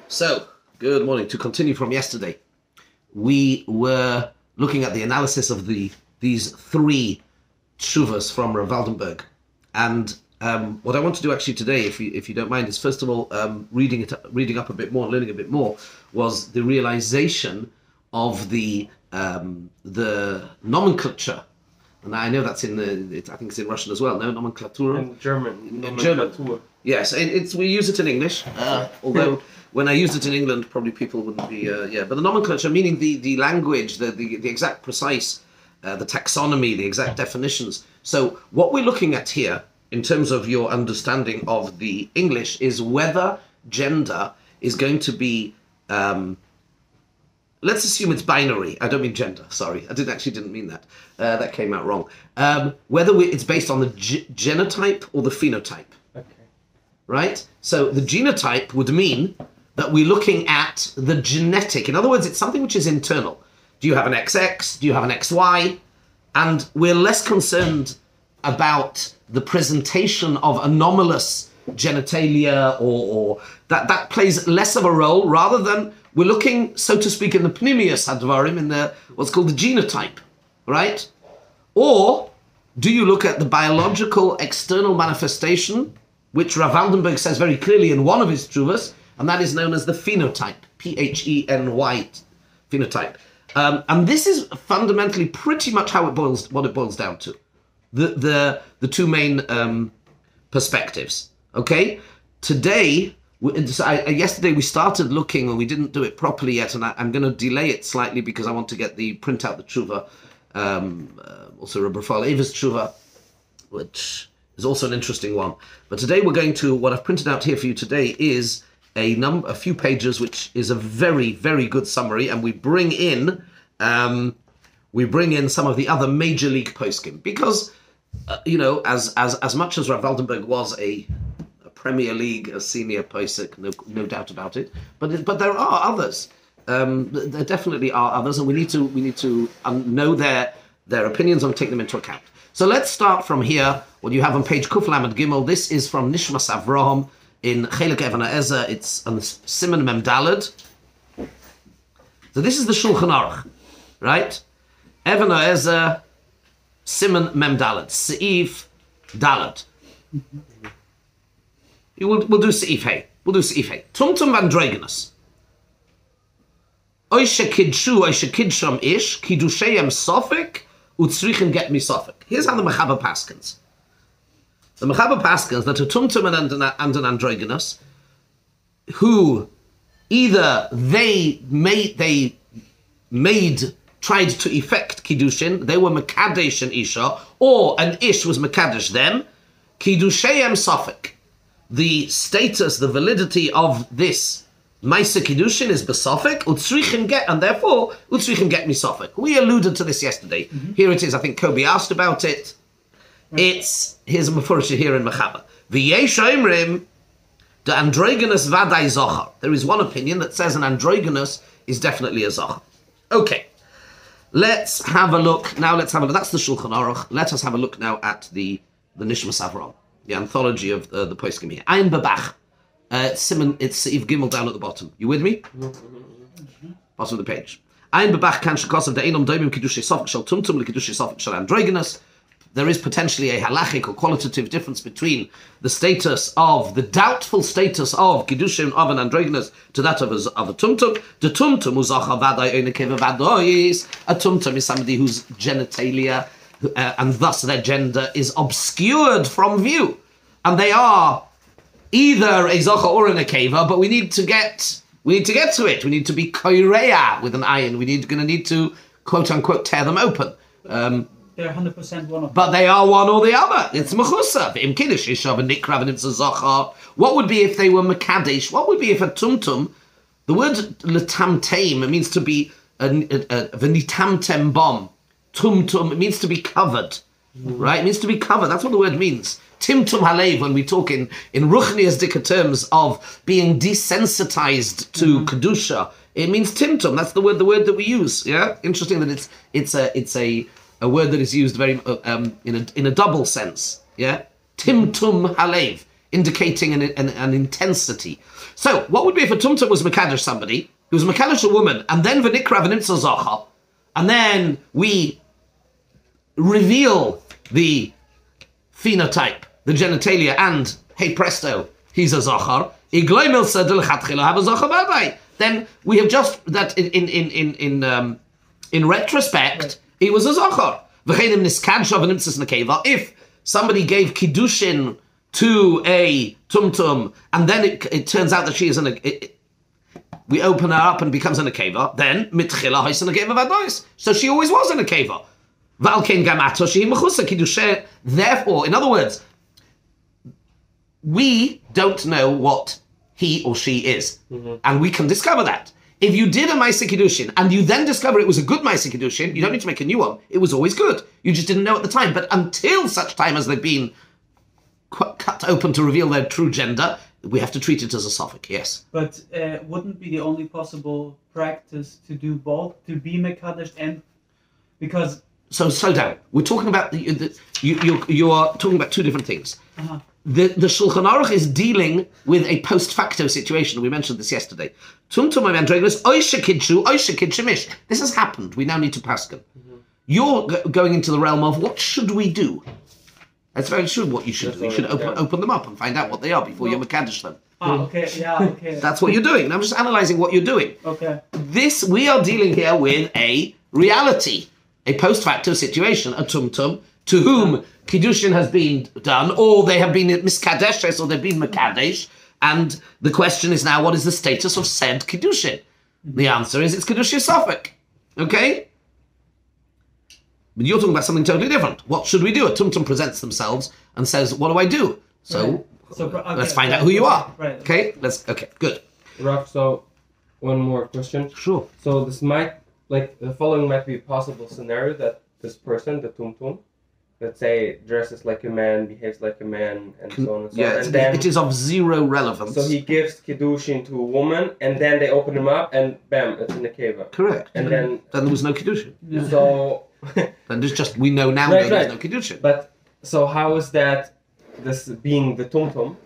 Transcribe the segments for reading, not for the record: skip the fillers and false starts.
So, good morning. To continue from yesterday, we were looking at the analysis of these three tshuvas from Rav Waldenberg. And what I want to do actually today, if you don't mind, is first of all, reading up a bit more, learning a bit more, was the realization of the nomenclature. And I know that's I think it's in Russian as well, no? Nomenclatura? In German. In German. Yes, we use it in English, although when I used it in England, probably people wouldn't be, But the nomenclature, meaning the language, the exact precise, the taxonomy, the exact definitions. So what we're looking at here, in terms of your understanding of the English, is whether gender is going to be... let's assume it's binary. I don't mean gender, sorry. I didn't mean that. That came out wrong. Whether it's based on the genotype or the phenotype. Okay. Right? So the genotype would mean that we're looking at the genetic. In other words, it's something which is internal. Do you have an XX? Do you have an XY? And we're less concerned about the presentation of anomalous genitalia or that plays less of a role, rather than we're looking, so to speak, in the pneumius hadvarim, in the what's called the genotype, right? Or do you look at the biological external manifestation, which Rav Waldenberg says very clearly in one of his tshuvas, and that is known as the phenotype, P-H-E-N-Y, phenotype. And this is fundamentally pretty much what it boils down to. The two main perspectives. Okay, today, yesterday we started looking and we didn't do it properly yet, and I'm going to delay it slightly because I want to print out the tshuva, also Rabbi Rafal Ava's tshuva, which is also an interesting one. But today we're going to, what I've printed out here for you today is a few pages, which is a very, very good summary, and we bring in some of the other major league poskim, because as much as Rav Waldenberg was a Premier League, a senior posik, no doubt about it, but there are others. There definitely are others, and we need to know their opinions and take them into account. So let's start from here. What you have on page Kuf Lamed Gimel. This is from Nishmas Avraham in Chelek Even HaEzer. It's on Siman Mem Daled. So this is the Shulchan Aruch, right? Even HaEzer, Siman Mem Daled, Seif Daled. We'll do Seif Hey. We'll do Seif Hey. Tumtum Vandrogenus. Oishe Kidshu, Oishe Kidsham Ish, Kidushayem Sofik, Utzrichen Get Me Sofik. Here's how the Mechaber paskins. The Mechaber paskins that a Tumtum and an Androgenus, who either tried to effect Kiddushin, they were Mekadesh and Isha, or an Ish was Mekadesh them, Kidushayem Sofik. The status, the validity of this Maisa Kiddushin is besofik, utzrichen get, and therefore utzrichen get misofik. We alluded to this yesterday. Mm-hmm. Here it is. I think Kobe asked about it. Here's a Mefurish here in Mechaber. V'yesh oimrim the androgynous vadai zochar. There is one opinion that says an androgynous is definitely a zochar. Okay, let's have a look now. That's the Shulchan Aruch. Let us have a look now at the Nishmas Avraham, the anthology of the poskim here. Ein Babach. Simon, it's Seif Gimel down at the bottom. You with me? Bottom of the page. Ein Babach kan shekos of the Einom Doimim Kiddushei Sofik Shel Tumtum LeKiddushei Sofik Shel Androgynous. There is potentially a halachic or qualitative difference between the doubtful status of Kiddushin of an Androgynous to that of a Tumtum. The Tumtum uzacha vadai oinekeva vadois. A Tumtum is somebody whose genitalia and thus their gender is obscured from view, and they are either a zocha or an akeva, but we need to get to it. We need to be koirea with an ayin. We're going to need to quote unquote tear them open. They're 100% one of them. But they are one or the other. It's mechusa. Im kiddush ishav and nikrav and it's a zocha. What would be if they were mekadesh? What would be if a tumtum? The word letamteim, it means to be a v'nitamtem bom. Tumtum, it means to be covered, right? It means to be covered. That's what the word means. Timtum halev, when we talk in Ruchniasdika terms of being desensitized to kedusha, it means timtum. That's the word that we use. Yeah, interesting that it's a word that is used very in a double sense. Yeah, timtum halev. indicating an intensity. So, what would be if a tumtum was Mekadesh somebody, who was Mekadesh a woman, and then V'nikra V'nimtza Zachar, and then we reveal the phenotype, the genitalia, and, hey presto, he's a Zachar, then we have just, that in retrospect, he was a Zachar. If somebody gave Kiddushin to a tumtum, and then it turns out that she is we open her up and becomes an akeva, then mitchila hois an akeva vadois. So she always was an akeva. Valkein gamato she mechusa kiddushin. Therefore, in other words, we don't know what he or she is, and we can discover that. If you did a Maaseh Kiddushin and you then discover it was a good Maaseh Kiddushin, you don't need to make a new one. It was always good. You just didn't know at the time. But until such time as they've been cut open to reveal their true gender, we have to treat it as a suffix, yes. But wouldn't be the only possible practice to do both, to be Mekadesh and... Because... So slow down. We're talking about... You are talking about two different things. The Shulchan Aruch is dealing with a post facto situation. We mentioned this yesterday. Tumtum androgynous, oisha kidshu, oisha kidshemish. This has happened. We now need to paskin. You're going into the realm of what should we do? That's very true. What you should do. You should open them up and find out what they are before you mekadesh them. Okay. Yeah. Okay. That's what you're doing. And I'm just analysing what you're doing. Okay. We are dealing here with a reality, a post facto situation, a tumtum to whom Kiddushin has been done, or they have been miskadeshes, or they've been mekadesh, and the question is now, what is the status of said Kiddushin? The answer is, it's Kiddushin Suffolk. Okay? But you're talking about something totally different. What should we do? A tumtum presents themselves and says, what do I do? So, let's find out who you are. Right. Okay? Okay, good. Rav, so one more question. Sure. So this might, the following might be a possible scenario that this person, the tumtum, let's say, dresses like a man, behaves like a man, and so on and so on. Yeah, and then, it is of zero relevance. So he gives Kiddushin to a woman, and then they open him up, and bam, it's in the keva. Correct. And then there was no Kiddushin. Yeah. So... Then there's just, we know now there's no Kiddushin. But, so how is that, this being the tumtum,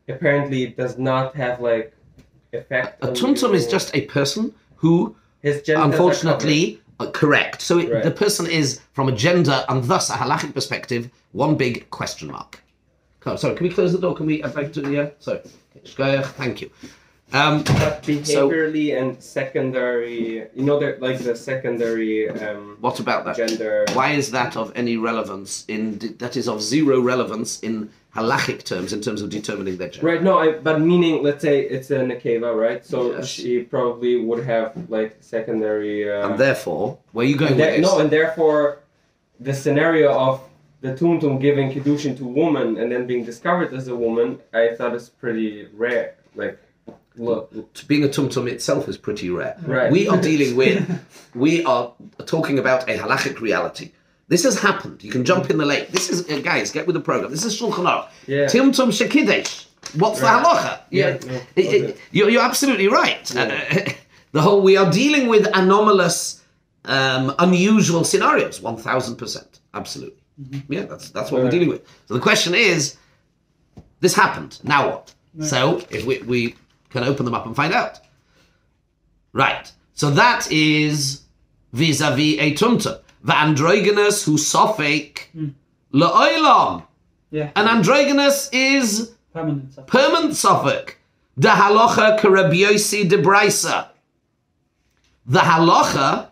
apparently it does not have, effect A on tumtum you. is just a person who, His genitals unfortunately... correct. So Right. the person is, from a gender and thus a halachic perspective, one big question mark. Sorry, can we close the door? Can we? I'd like to. Yeah. Sorry. Thank you. But behaviorally and secondary, the secondary. What about that? Gender. Why is that of any relevance? That is of zero relevance in halachic terms, in terms of determining their gender. Right. No. But meaning, let's say it's a nekeva, right? So Yes. she probably would have secondary. And therefore, where are you going with this? No, and therefore, the scenario of the tumtum giving kiddushin to a woman and then being discovered as a woman, I thought is pretty rare. Being a tumtum itself is pretty rare. Right. We are talking about a halachic reality. This has happened. You can jump in the lake. This is, guys, get with the program. This is Shulchan Aruch. Yeah. Tumtum shekidesh. What's the halacha? Yeah. You're absolutely right. Yeah. We are dealing with anomalous, unusual scenarios. 1000%. Absolutely. Yeah, that's what we're dealing with. So the question is, this happened. Now what? Right. So if we can open them up and find out. Right. So that is vis-a-vis a tumtum. The androgynous who sophic la'olam. Yeah. An androgynous is permanent sophic. The halacha k'Rabbi Yossi de Braisa. The halacha.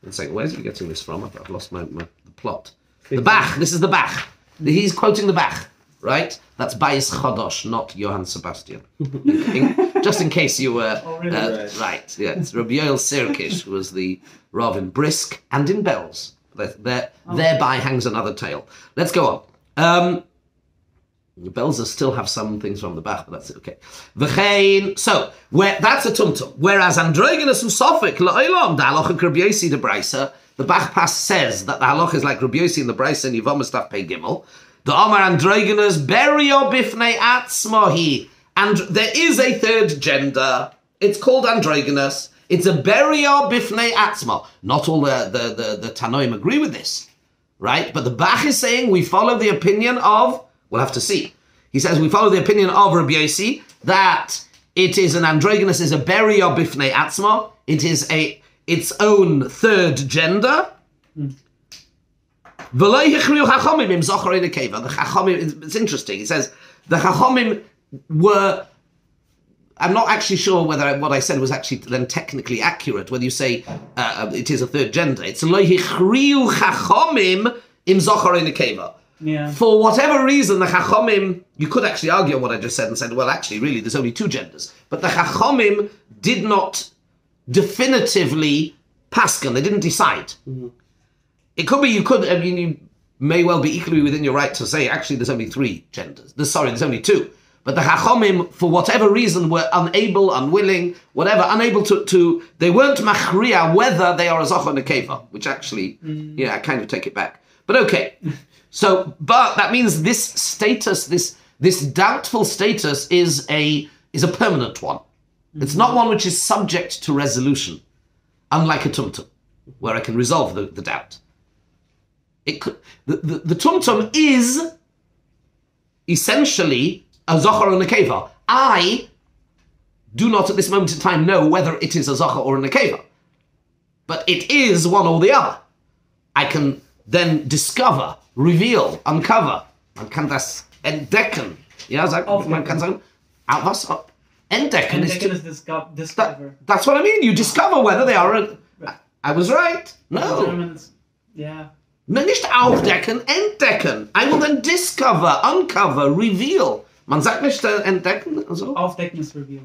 Let's say, where's he getting this from? I've lost the plot. The Bach. This is the Bach. He's quoting the Bach, right? That's Bayis Chodosh, not Johann Sebastian. Just in case you were... right, yeah. It's Rabbi Yoel Sirkish, who was the Rav in Brisk and in Bells. Thereby hangs another tale. Let's go on. The Bells still have some things from the Bach, but that's it, okay. V'chein, so, that's a tumtum. Whereas androgynous usofik la'olam, the halacha Rabbi Yossi de Braisa, the Bach Pass says that the halacha is like Rabbi Yossi in the Braisa and Yevamah Staf Pei Gimel. The Amar androgynous berio bifnei atzmohi. And there is a third gender. It's called androgynous. It's a berio bifnei atzmo. Not all the Tanoim agree with this, right? But the Bach is saying we follow the opinion of, we'll have to see. He says, we follow the opinion of Rabbi Yossi that it is an androgynous, is a beria bifnei atzma. It is its own third gender. The Chachamim, it's interesting. It says the Chachamim were. I'm not actually sure whether what I said was actually then technically accurate. Whether you say it is a third gender, it's lo hichriu Chachamim im zochar nekeva. Yeah. For whatever reason, the Chachamim, you could actually argue on what I just said and said, well, actually, really, there's only two genders. But the Chachamim did not definitively paskin. They didn't decide. Mm-hmm. It could be, you may well be equally within your right to say, actually, there's only three genders. There's only two. But the Chachamim, for whatever reason, were unable, unwilling, whatever, unable to they weren't machriya whether they are a zochar nekeva, which actually, I kind of take it back. But okay. So, but that means this status, this doubtful status is a permanent one. Mm-hmm. It's not one which is subject to resolution, unlike a tumtum, where I can resolve the doubt. It could, the tumtum is essentially a zochar or a nekeva. I do not at this moment in time know whether it is a zochar or a nekeva, but it is one or the other. I can then discover, reveal, uncover. Man kann das entdecken. Ja, man kann sagen, was? Entdecken is discover. That's what I mean. You discover whether they are I was right. No. Germans, yeah. Nicht aufdecken, entdecken. I will then discover, uncover, reveal. Man sagt nicht entdecken. Also? Aufdecken is reveal.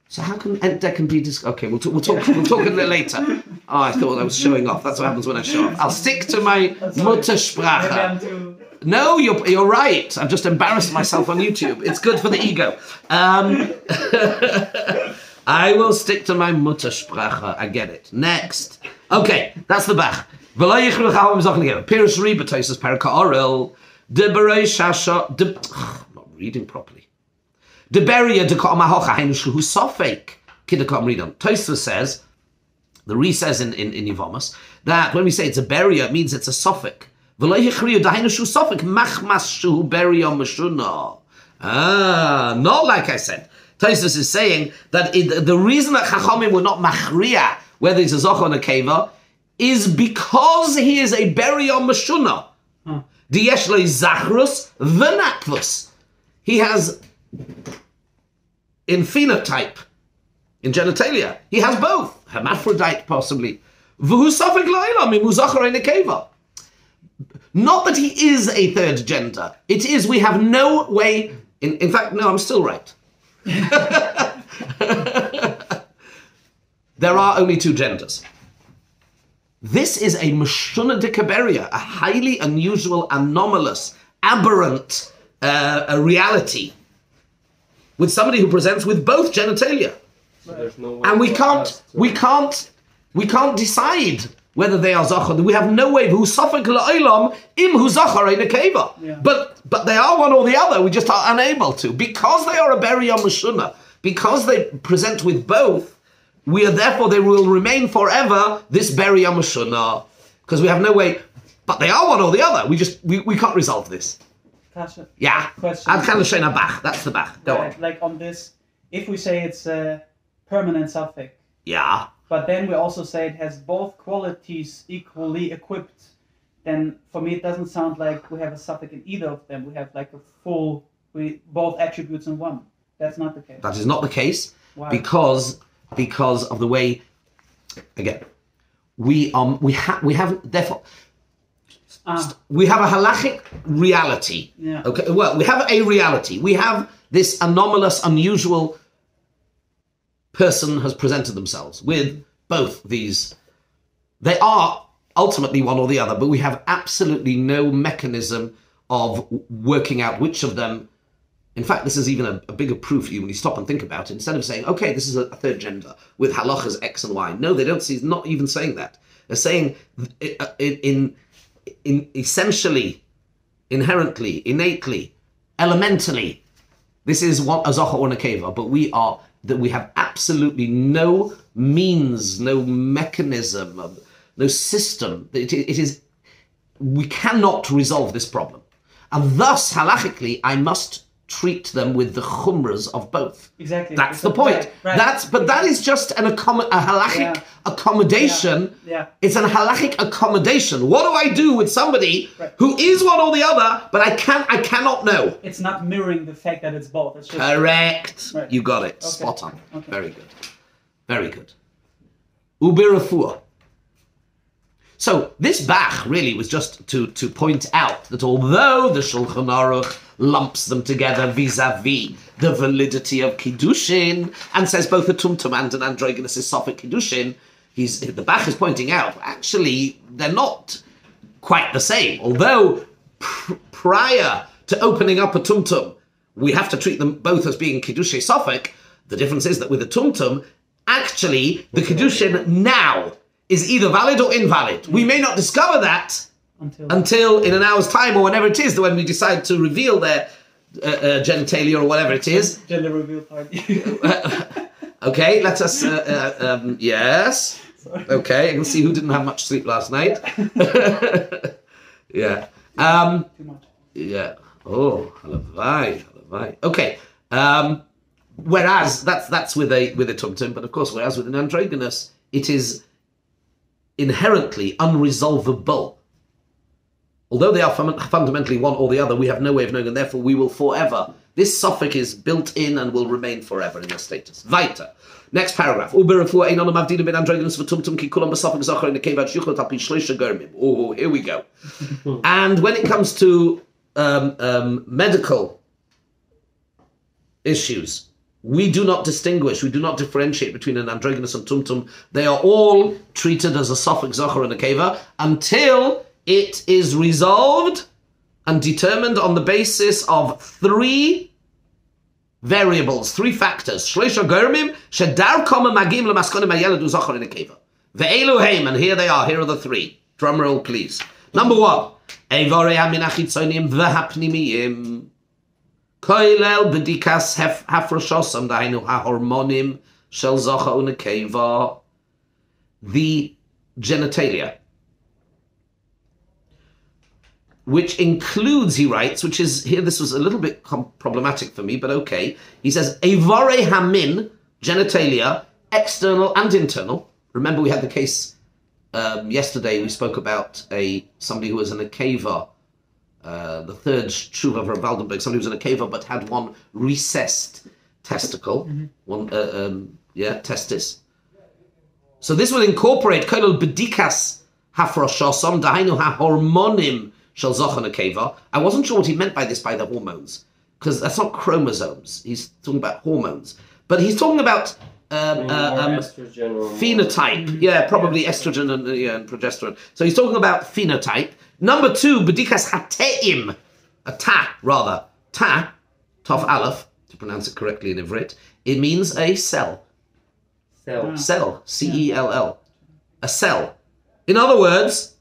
So how can entdecken be discovered? Okay, we'll talk a little later. Oh, I thought I was showing off. That's what happens when I show off. I'll stick to my Muttersprache. No, you're right. I've just embarrassed myself on YouTube. It's good for the ego. I will stick to my Muttersprache. I get it. Next. Okay, that's the Bach. Pirush Reba Tosus Perika Orel. De Berei Shasha. I'm not reading properly. De Beria de Kamahocha Hainushu Sofek Kidakam Redon. Tosus says, the Re says in Yevamos, that when we say it's a Beria, it means it's a Sofek. Not like I said. Tosus is saying that the reason that Chachamim were not machriya whether he's a zochar or a nekeva is because he is a beria meshuna. Diyesh lo zachrus v'nakvus. He has in phenotype, in genitalia, he has both hermaphrodite possibly. V'hu safek la'olam im hu zochar or nekeva. Not that he is a third gender. It is, we have no way... In fact, no, I'm still right. There are only two genders. This is a Meshuna Dikaberia, a highly unusual, anomalous, aberrant a reality with somebody who presents with both genitalia. There's no way and we can't decide whether they are zachar. We have no way. Who suffer la'olam im hu zachar in a keva. But they are one or the other. We just are unable to, because they are a beria meshuna. Because they present with both, we are therefore they will remain forever this beria meshuna. Because we have no way. But they are one or the other. We can't resolve this. Kasha. Yeah. Question. That's the Bach. Go on. Like on this, if we say it's a permanent suffix. Yeah. But then we also say it has both qualities equally equipped. Then for me it doesn't sound like we have a suffix in either of them. We have like both attributes in one. That's not the case. That is not the case. Why? Because of the way, again, we have therefore we have a halachic reality. Yeah. Okay. Well, we have a reality. We have this anomalous, unusual person has presented themselves with both these. They are ultimately one or the other, but we have absolutely no mechanism of working out which of them. In fact, this is even a bigger proof when you stop and think about it. Instead of saying, okay, this is a third gender with halachas X and Y. No, they don't see, not even saying that. They're saying in essentially, inherently, innately, elementally, this is what a zochar or nekeva, but we have absolutely no means, no mechanism, no system. We cannot resolve this problem. And thus, halachically, I must treat them with the chumras of both. Exactly. That's the point. Right. That is just a halachic accommodation. Yeah. It's an halachic accommodation. What do I do with somebody who is one or the other, but I cannot know? It's not mirroring the fact that it's both. It's just Correct. Right. You got it. Okay. Spot on. Okay. Very good. Very good. Ubirafua. So this Bach really was just to point out that although the Shulchan Aruch lumps them together vis-a-vis the validity of Kiddushin and says both a Tumtum and an androgynous is Sophic Kiddushin, the Bach is pointing out, actually, they're not quite the same. Although prior to opening up a Tumtum, we have to treat them both as being Kiddushin Sophic, the difference is that with a Tumtum, actually, the Kiddushin now is either valid or invalid. We may not discover that until in an hour's time or whenever it is, when we decide to reveal their genitalia or whatever it is. Gender reveal party. Okay, let us, yes. Sorry. Okay, I can see who didn't have much sleep last night. Yeah. Too much. Yeah. Oh, halavai. Okay. Whereas that's with a tumtum, but of course, whereas with an androgynous, it is inherently unresolvable. Although they are fundamentally one or the other, we have no way of knowing, and therefore we will forever. This suffix is built in and will remain forever in their status. Weiter. Next paragraph. Oh, here we go. And when it comes to medical issues, we do not distinguish, we do not differentiate between an androgynous and tumtum. They are all treated as a suffix, zocher, and a keva until it is resolved and determined on the basis of three variables, three factors. Shleisha germim shedar koma magim lemaskonim hayelad uzocher in a keva. Ve'elu heim, and here they are. Here are the three. Drum roll, please. Number one, evorei hamin achitzonim v'hapnimiyim. Koilel bedikas hafroshosam dainu hahormonim shel zocha unekeva. The genitalia, which includes, he writes, which is here, this was a little bit problematic for me, but okay. He says, Evorei hamin, genitalia, external and internal. Remember we had the case yesterday, we spoke about somebody who was in a keva, the third tshuva of Waldenberg, somebody who was in a keva but had one recessed testicle, one testis. So this will incorporate kolol bedikas hafroshosam dainu hahormonim shel zochon akeva. I wasn't sure what he meant by this, by the hormones, because that's not chromosomes. He's talking about hormones, but he's talking about phenotype. Yeah, probably estrogen and progesterone. So he's talking about phenotype. Number two, bedikas hateim, ta, tov aleph, to pronounce it correctly in Ivrit. It means a cell. Cell, C-E-L-L. A cell. In other words,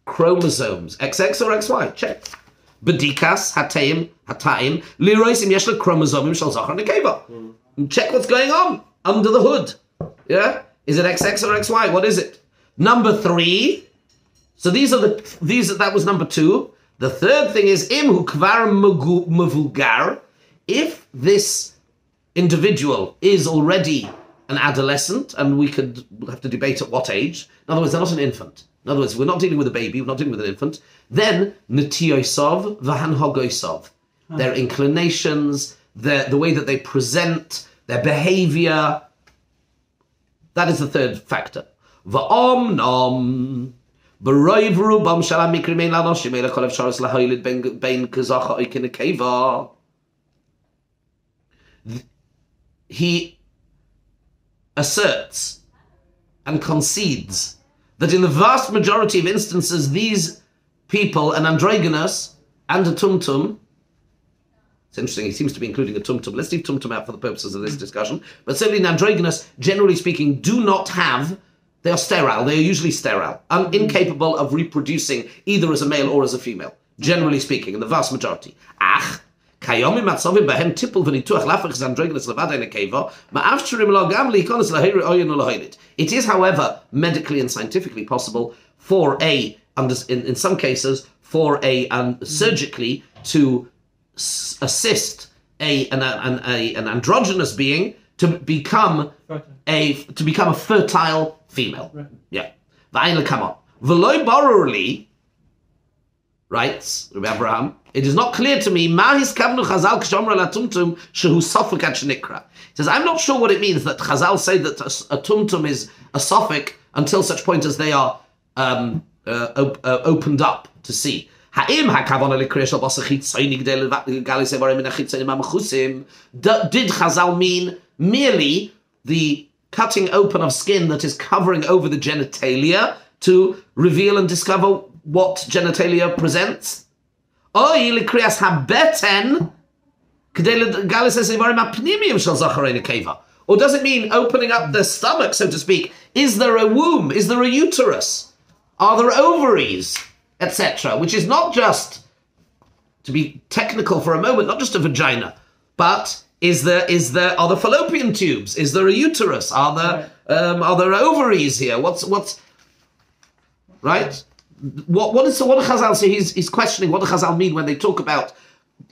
chromosomes. XX or XY, check. Bedikas hateim, liroisim yesh chromosomim shel zochar nekeva. Check what's going on under the hood. Yeah? Is it XX or XY? What is it? Number three. So that was number two. The third thing is imhu kvar mevugar. If this individual is already an adolescent, and we could have to debate at what age. In other words, they're not an infant. In other words, we're not dealing with a baby, we're not dealing with an infant. Then netioisov v'hanhogoisov. Their inclinations, the way that they present, their behavior. That is the third factor. Va'omnom. B'roiv rubam shalam mikrimein lanoshim eila kolev sharos lahoylid bein kazacha oikin akeva. He asserts and concedes that in the vast majority of instances, these people, an androgynous and a tumtum, it's interesting, he seems to be including a tumtum. Let's leave tumtum out for the purposes of this discussion. But certainly an androgynous, generally speaking, do not have, they are sterile. They are usually sterile, incapable of reproducing either as a male or as a female, generally speaking, in the vast majority. It is, however, medically and scientifically possible for in some cases, for surgically to assist an androgynous being to become a fertile female. Right. Yeah. V'ayin lekama. V'loi barurli, writes Rabbi Abraham, it is not clear to me, ma his kavnu Chazal k'shomra latumtum shehu sofek ad shenikra. He says, I'm not sure what it means that Chazal say that a tumtum is a sofek until such point as they are opened up to see. Did Chazal mean merely the cutting open of skin that is covering over the genitalia to reveal and discover what genitalia presents? Or does it mean opening up the stomach, so to speak? Is there a womb? Is there a uterus? Are there ovaries? Etc. Which is not just, to be technical for a moment, not just a vagina, but are there fallopian tubes? Is there a uterus? Are there ovaries here? What's right? What Chazal say? He's questioning what do Chazal mean when they talk about,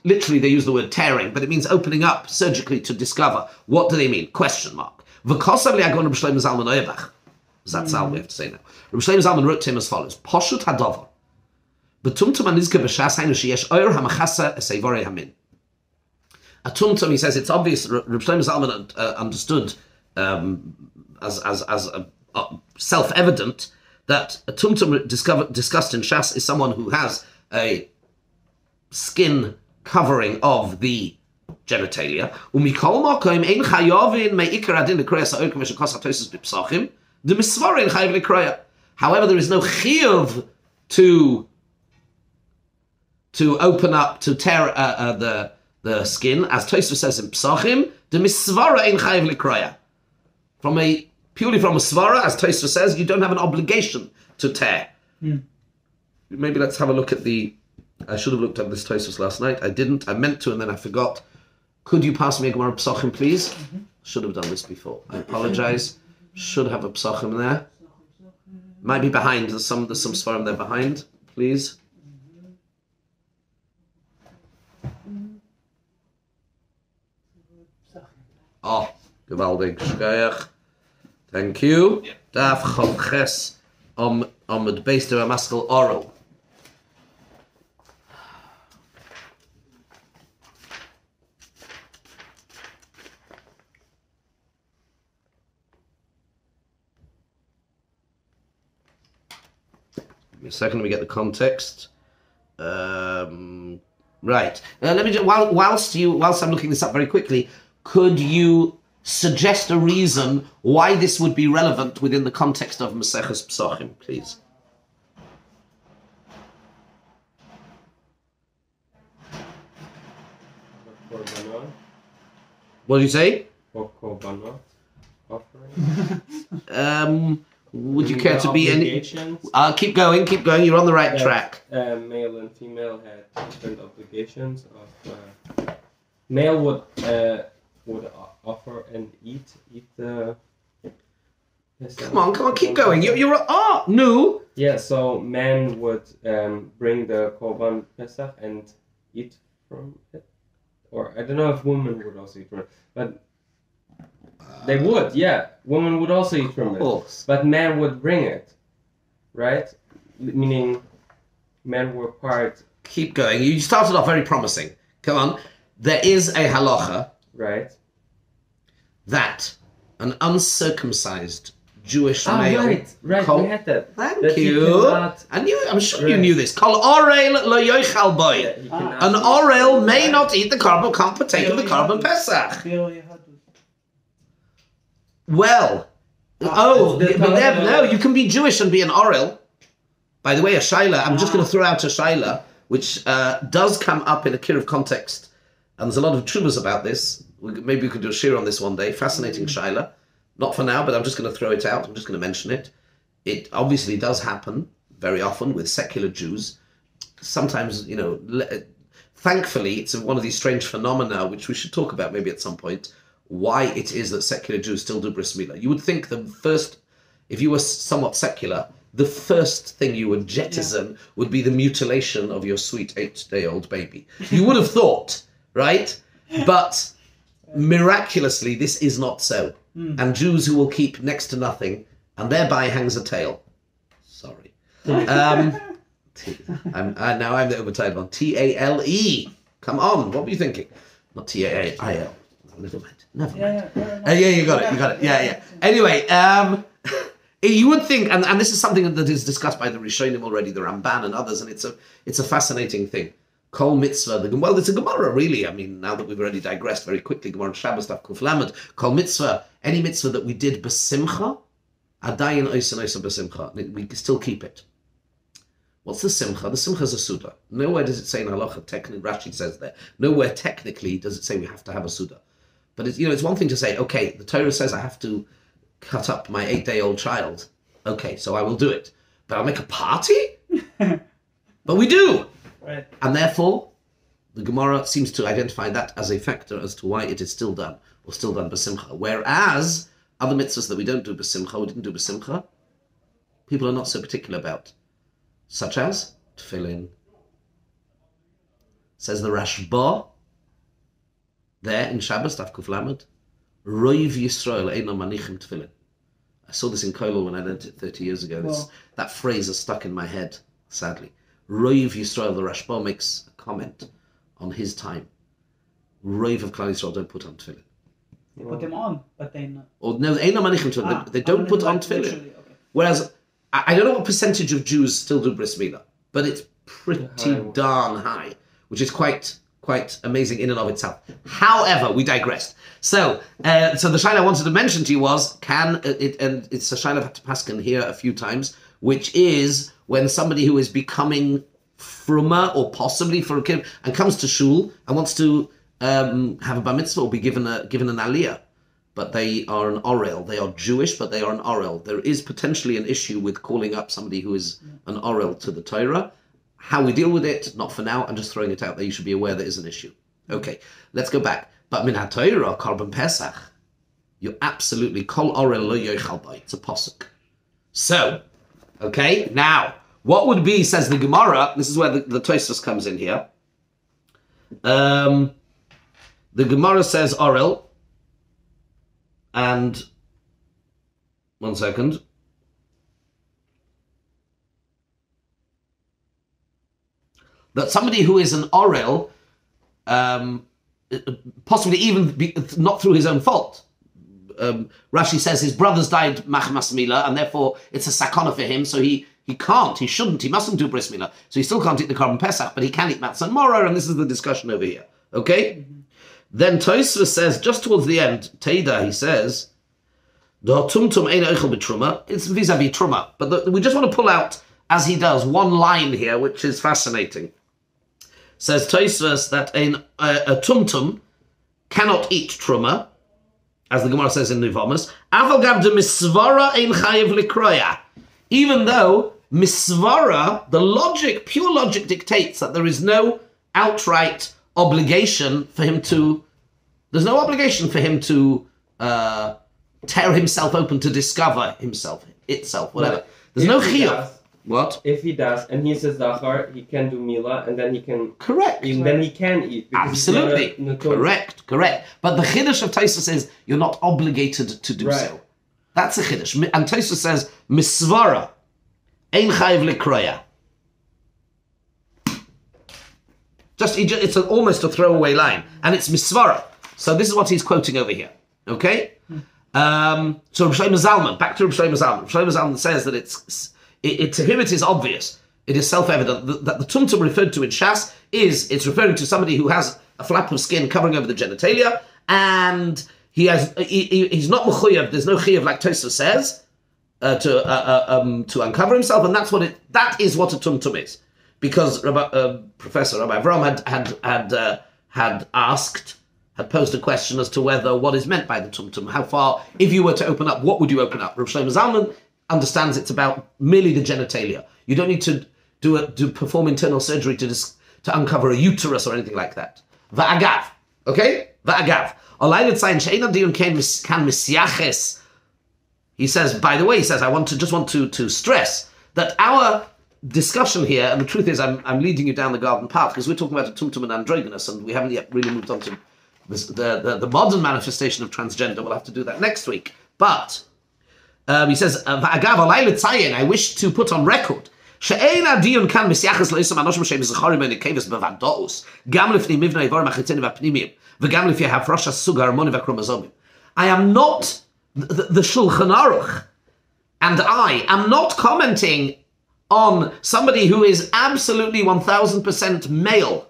literally they use the word tearing, but it means opening up surgically to discover. What do they mean? Question mark. V'kosav li'agon Rabbi Shlomo Zalman Auerbach. That's how we have to say now. Rabbi Shlomo Zalman wrote to him as follows: Poshut hadavar. A tumtum, he says, it's obvious. Reb Shlomo Zalman understood as self-evident that a tumtum discussed in Shas is someone who has a skin covering of the genitalia. However, there is no chiyuv to open up, to tear the skin, as Tosfos says in Psachim, the misvara ein chayiv likroya. Purely from a svara, as Tosfos says, you don't have an obligation to tear. Maybe let's have a look at I should have looked at this Tosfos last night. I didn't. I meant to, and then I forgot. Could you pass me a Gemara Psachim, please? Should have done this before. I apologize. Should have a Psachim there. Might be behind. There's some svarim there behind. Please. Oh, gewaldig. Shkayach. Thank you. Daf Chavches Amud Beis to a Maskell Oral. Give me a second, let me get the context. Right. Let me just, whilst I'm looking this up very quickly, could you suggest a reason why this would be relevant within the context of Maseches Psachim, please? What do you say? Would you care to be any? Keep going. You're on the right track. Male and female had different obligations. Male would offer and eat the. Come on, keep going. You're no. Yeah, so men would bring the korban pesach and eat from it, or I don't know if women would also eat from it, but they would. Yeah, women would also eat from it, but men would bring it, right? Meaning, men were part. Keep going. You started off very promising. Come on. There is a halacha, right, that an uncircumcised Jewish male. Right. We had that. Thank you. I'm sure you knew this. Kol orel lo yochal boy. An orel may not eat the korban, can't partake of the korban pesach. Well, no, you can be Jewish and be an orel. By the way, a shaila. I'm just going to throw out a shaila, which does come up in a kiruv context. And there's a lot of trubas about this. Maybe we could do a shir on this one day. Fascinating shaila. Not for now, but I'm just going to throw it out. I'm just going to mention it. It obviously does happen very often with secular Jews. Sometimes, thankfully, it's one of these strange phenomena which we should talk about maybe at some point, why it is that secular Jews still do bris milah. You would think the first, if you were somewhat secular, the first thing you would jettison would be the mutilation of your sweet 8-day-old baby. You would have thought, right? But miraculously, this is not so. And Jews who will keep next to nothing, and thereby hangs a tale. Sorry. Now I'm the overtired one. T-A-L-E. Come on, what were you thinking? Not T-A-I-L. Never mind. Yeah, you got it. Yeah. Anyway, you would think, and this is something that is discussed by the Rishonim already, the Ramban and others, and it's a fascinating thing. Kol mitzvah, well, it's a Gemara, really. I mean, now that we've already digressed very quickly, Gemara Shabbos, Daf Kuf Lamed, Kol mitzvah, any mitzvah that we did b'simcha, adayin oisen b'simcha, we still keep it. What's the simcha? The simcha is a suda. Nowhere does it say in halacha, technically, Rashi says there, nowhere technically does it say we have to have a suda. But it's one thing to say, okay, the Torah says I have to cut up my 8-day-old child. Okay, so I will do it. But I'll make a party? But we do. Right. And therefore, the Gemara seems to identify that as a factor as to why it is still done, or still done b'simcha. Whereas other mitzvahs that we don't do b'simcha, we didn't do b'simcha, people are not so particular about. Such as tefillin. Says the Rashba, there in Shabbos, Daf Kuf Lamed, Roiv Yisrael eino manichim tefillin. I saw this in Kollel when I learned it 30 years ago. That phrase is stuck in my head, sadly. Roiv Yisrael, the Rashba makes a comment on his time. Roiv of Klal Yisrael don't put on tefillin. They put them on, but they not. Or no, eino manichim tefillin. They don't put on tefillin. Okay. Whereas, I don't know what percentage of Jews still do bris milah, but it's pretty darn high, which is quite amazing in and of itself. However, we digressed. So the shaila I wanted to mention to you was, and it's a shaila I've had to paskin here a few times, which is when somebody who is becoming fruma or possibly for a kid and comes to shul and wants to have a bar mitzvah or be given an aliyah, but they are an orel. They are Jewish, but they are an orel. There is potentially an issue with calling up somebody who is an orel to the Torah. How we deal with it, not for now. I'm just throwing it out there. You should be aware there is an issue. Okay, let's go back. But min ha-Torah, Korban Pesach, you absolutely, kol orel lo yochal bai. It's a posuk. So, okay, now, what would be, says the Gemara, this is where the Tosfos comes in here. The Gemara says orel, and, one second. That somebody who is an orel, possibly even not through his own fault. Rashi says his brothers died machmas milah, and therefore it's a sakana for him, so he can't, he shouldn't, he mustn't do bris milah. So he still can't eat the Korban Pesach, but he can eat matzah and moror, and this is the discussion over here. Okay? Mm-hmm. Then Tosfos says, just towards the end, Teda, he says, it's vis-a-vis truma. But we just want to pull out, as he does, one line here, which is fascinating. Says Tosfos that a tumtum cannot eat truma, as the Gemara says in Nivomus, even though misvara, the logic, pure logic dictates that there is no outright obligation for him to, there's no obligation for him to tear himself open to discover itself, whatever. There's no chiyuv. What? If he does, and he's a zachar, he can do milah, and then he can... Correct. Then he can eat. Absolutely. Correct. But the chiddush of Tosfos is, you're not obligated to do so. That's a chiddush. And Tosfos says, misvara, ein chayiv likroya. It's almost a throwaway line. And it's misvara. So this is what he's quoting over here. Okay? So Rabbi Shlomo Zalman, back to Rabbi Shlomo Zalman. Rabbi Shlomo Zalman says that to him it is obvious, it is self-evident that the tumtum referred to in Shas it's referring to somebody who has a flap of skin covering over the genitalia, and he's not mechuyev, there's no chiyav like Tosfos says, to uncover himself, and that is what a tumtum is. Because Professor Rabbi Avram had posed a question as to what is meant by the tumtum. How far, if you were to open up, what would you open up? Rabbi Shlomo Zalman understands it's about merely the genitalia. You don't need to perform internal surgery to uncover a uterus or anything like that. Va'agav, okay? Va'agav. He says, by the way, I just want to stress that our discussion here, and the truth is I'm leading you down the garden path, because we're talking about a tumtum and androgynous, and we haven't yet really moved on to this, the modern manifestation of transgender. We'll have to do that next week. But he says, I wish to put on record שאין הדיון כאן מסייחס לאיסם אנושים שהם זכורים ונקבס בוודאוס, גם לפני מבנה האיבורים החיצוניים והפנימיים, וגם לפי הפרש הסוג ההרמוני והכרומוזומים. I am not, the Shulchan Aruch, and I am not commenting on somebody who is absolutely 1000% male.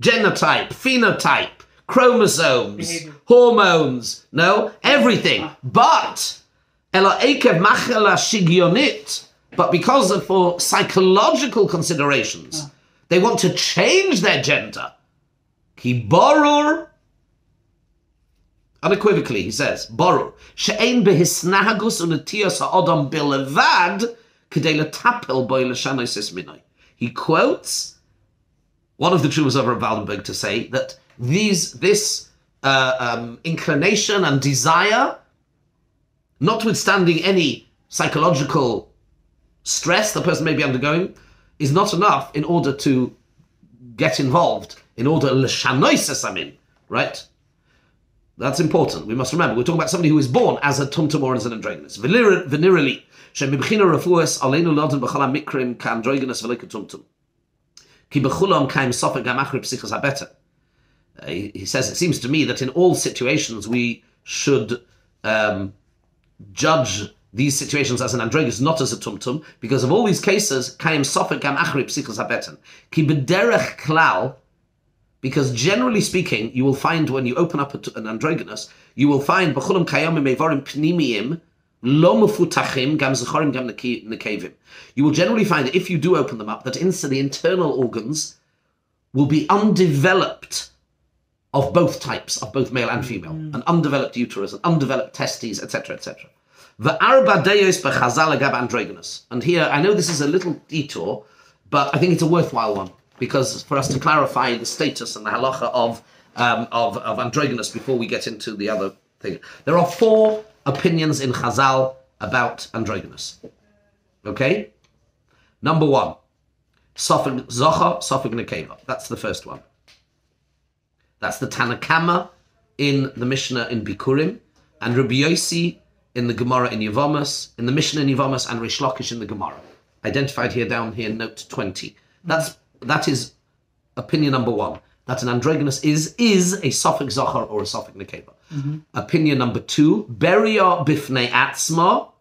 Genotype, phenotype, chromosomes, Behavior. hormones, no, everything. But, but because of for psychological considerations, they want to change their gender. Ki borur, unequivocally, he says, borur, she'ein behisnahagus unetias ha'odam bilevad k'dei letapel boi l'shanois minoi. He quotes one of the Trumas of Rav Waldenberg to say that this inclination and desire, notwithstanding any psychological stress the person may be undergoing, is not enough in order to get involved, in order l'shanois, right? That's important. We must remember, we're talking about somebody who is born as a tumtum or as an androgynous. Venerally, shemibchina refuas aleinu loden b'chala mikrim k'androgynous v'lei k'tumtum. Ki b'chulam kaim sofek gamachri psichos habeta. He says, it seems to me that in all situations we should judge these situations as an androgynous, not as a tumtum, because of all these cases, kaim sofek gamachri psichos habeta. Ki b'derech klal, because generally speaking, you will find when you open up an androgynous, you will find b'chulam kayomim evorim pnimiyim lo mefutachim gam zechorim gam nekevim. You will generally find that if you do open them up, that the internal organs will be undeveloped of both types, of both male and female, an undeveloped uterus, an undeveloped testes, etc., etc. V'arba deyos b'chazal agab androgynous. And here, I know this is a little detour, but I think it's a worthwhile one, because for us to clarify the status and the halacha of androgynous before we get into the other thing. There are 4 opinions in Chazal about androgynous. Okay? Number 1, Sofig Zocha, Sofig Nekeva. That's the first one. That's the Tanakama in the Mishnah in Bikurim, and Rabbi Yossi in the Gemara in Yevomus, in the Mishnah in Yevomus, and Rish Lakish in the Gemara. Identified here down here, note 20. That is opinion number 1. That an androgynous is a Sofig Zochar or a Sofig Nekeva. Opinion number 2, Beria bifnei atzma,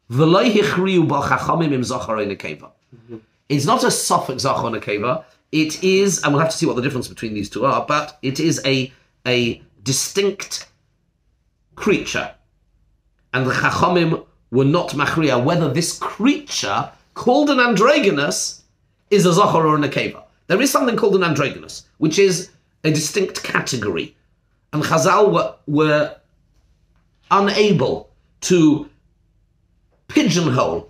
v'lo hichriu bo chachamim im Zochar or Nekeva. It's not a Sofig Zochar or Nekeva. It is, and we'll have to see what the difference between these two are, but it is a distinct creature. And the chachamim were not machriya whether this creature, called an androgynous, is a Zochar or a Nekeva. There is something called an androgynous, which is a distinct category. And Chazal were unable to pigeonhole,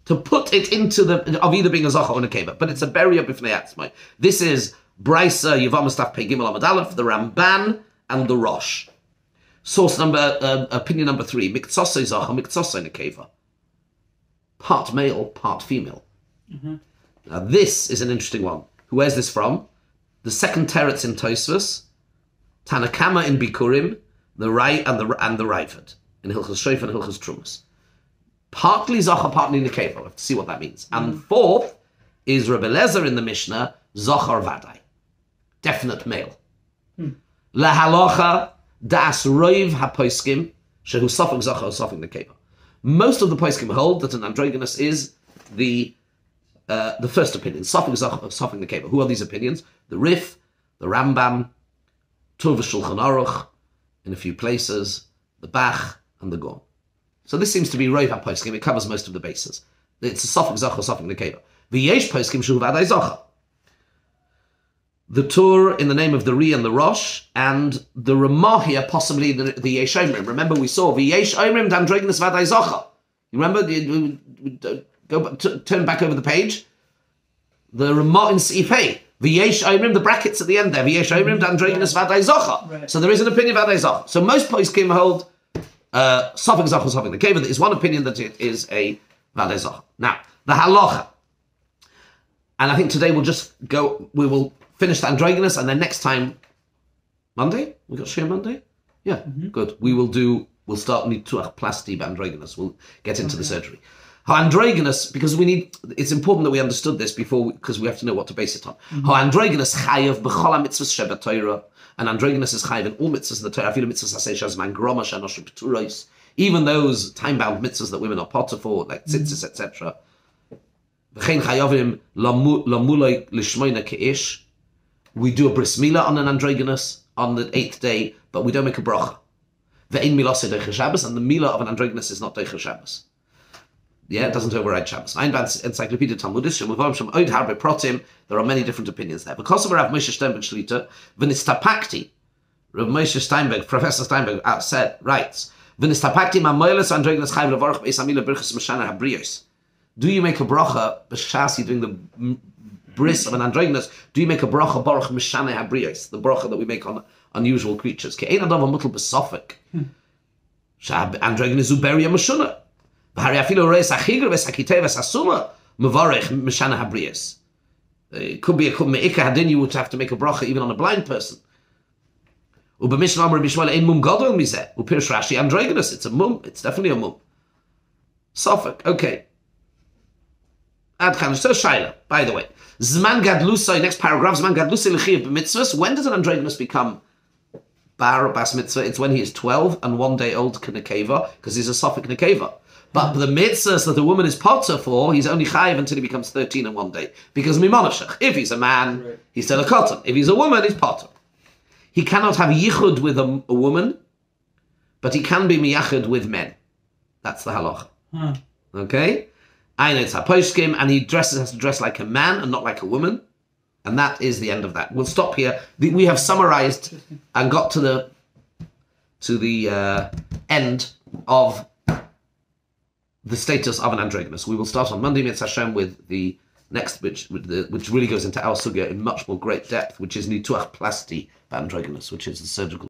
to put it into of either being a Zochar or a Nekeva. But it's a beria b'fnei atzmai. This is Brisa, Yevamos Daf Pei Gimel Amud Aleph, the Ramban, and the Rosh. Source opinion number 3, Miktsosei Zochar, Miktsosei Nekeva. Part male, part female. Now this is an interesting one. Where's this from? The second teretz in Tosfos, Tanakama in Bikurim, the Rai and the Raifad in Hilchos Shoif and Hilchos Trumas. Partly Zochar, partly Nekeva. We'll have to see what that means. And 4th is Rebbe Lezer in the Mishnah, Zochar Vadai, definite male. Lahalocha das roiv hapoiskim shehu Sofig Zochar, Sofig Nekeva. Most of the poskim hold that an androgynous is the first opinion, Sofig Zochar, Sofig Nekeva. Who are these opinions? The Rif, the Rambam, Tur v'Shulchan Aruch, in a few places, the Bach, and the Gon. So this seems to be Rov HaPoskim. It covers most of the bases. It's a Sofig Zochar, Sofig Nekeva. V'yesh poskim shehu vadai Zochar. The Tur in the name of the Ri and the Rosh, and the Ramah here, possibly the Yesh Omrim. Remember, we saw V'yesh Omrim d'androgynous vadai Zochar. You remember? Turn back over the page. The Ramah in Seif Hey. V'yesh Omrim, the brackets at the end there. V'yesh Omrim d'androgynous vadai Zochar. Right. So there is an opinion vadai Zochar. So most poskim hold Sofig Zochar, Sofig Nekeva. There is one opinion that it is a Now, the halacha. And I think today we will finish the androgynous, and then next time, Monday? We got Shia Monday? Yeah, good. We'll start Nituach Plasti Androgynous. We'll get into the surgery. How androgynous, because it's important that we understood this because we have to know what to base it on. How androgynous chayav b'chol mitzvahs sheba Torah, and androgynous is chayav in all mitzvahs in the Torah, afilu mitzvahs asay shazman groma shanoshim p'turos, even those time-bound mitzvahs that women are potter for, like tzitzis, etc. V'chein chayavim lamulay lishmoina ke'ish. We do a bris milah on an androgynous on the 8th day, but we don't make a bracha. Ve'ein milah se deicha Shabbos, and the milah of an androgynous is not deicha Shabbos. Yeah, it doesn't override Shabbos. Encyclopedia Talmudis, there are many different opinions there. Because of Rav Moshe Steinberg Shlita, V'nistapakti, Rav Moshe Steinberg, Professor Steinberg writes, V'nistapakti ma'moilas androgynous chayv levarach beis amila birchas meshana habriyos. Do you make a bracha, b'shas, you're doing the bris of an androgynous, do you make a bracha baruch meshana habriyos, the bracha that we make on unusual creatures? Ke'ein adav ha'mutal b'sofek. Androgynous uberia meshuna. It could be a me'ika hadin, you would have to make a bracha even on a blind person. Androgynous, it's a mum, it's definitely a mum. Suffolk, okay. Adkan, so Shaila, by the way. Zman gadlusai, next paragraph, Zman gadlusai l'chiyav b'mitzvahs. When does an androgynous become bar bas mitzvah? It's when he is 12 and 1 day old k'nekeva, because he's a Suffolk nekeva. But the mitzvahs that the woman is potter for, he's only chayiv until he becomes 13 and 1 day. Because mimonashach, if he's a man, he's still a cotton. If he's a woman, he's potter. He cannot have yichud with a woman, but he can be miyachud with men. That's the halacha. Okay? Einetz haposhkim, and he has to dress like a man and not like a woman. And that is the end of that. We'll stop here. We have summarized and got to the end of the status of an androgynous. We will start on Monday, Mitzvah Hashem, with the next, which really goes into our sugya in much more great depth, which is Nituach Plasti Androgynous, which is the surgical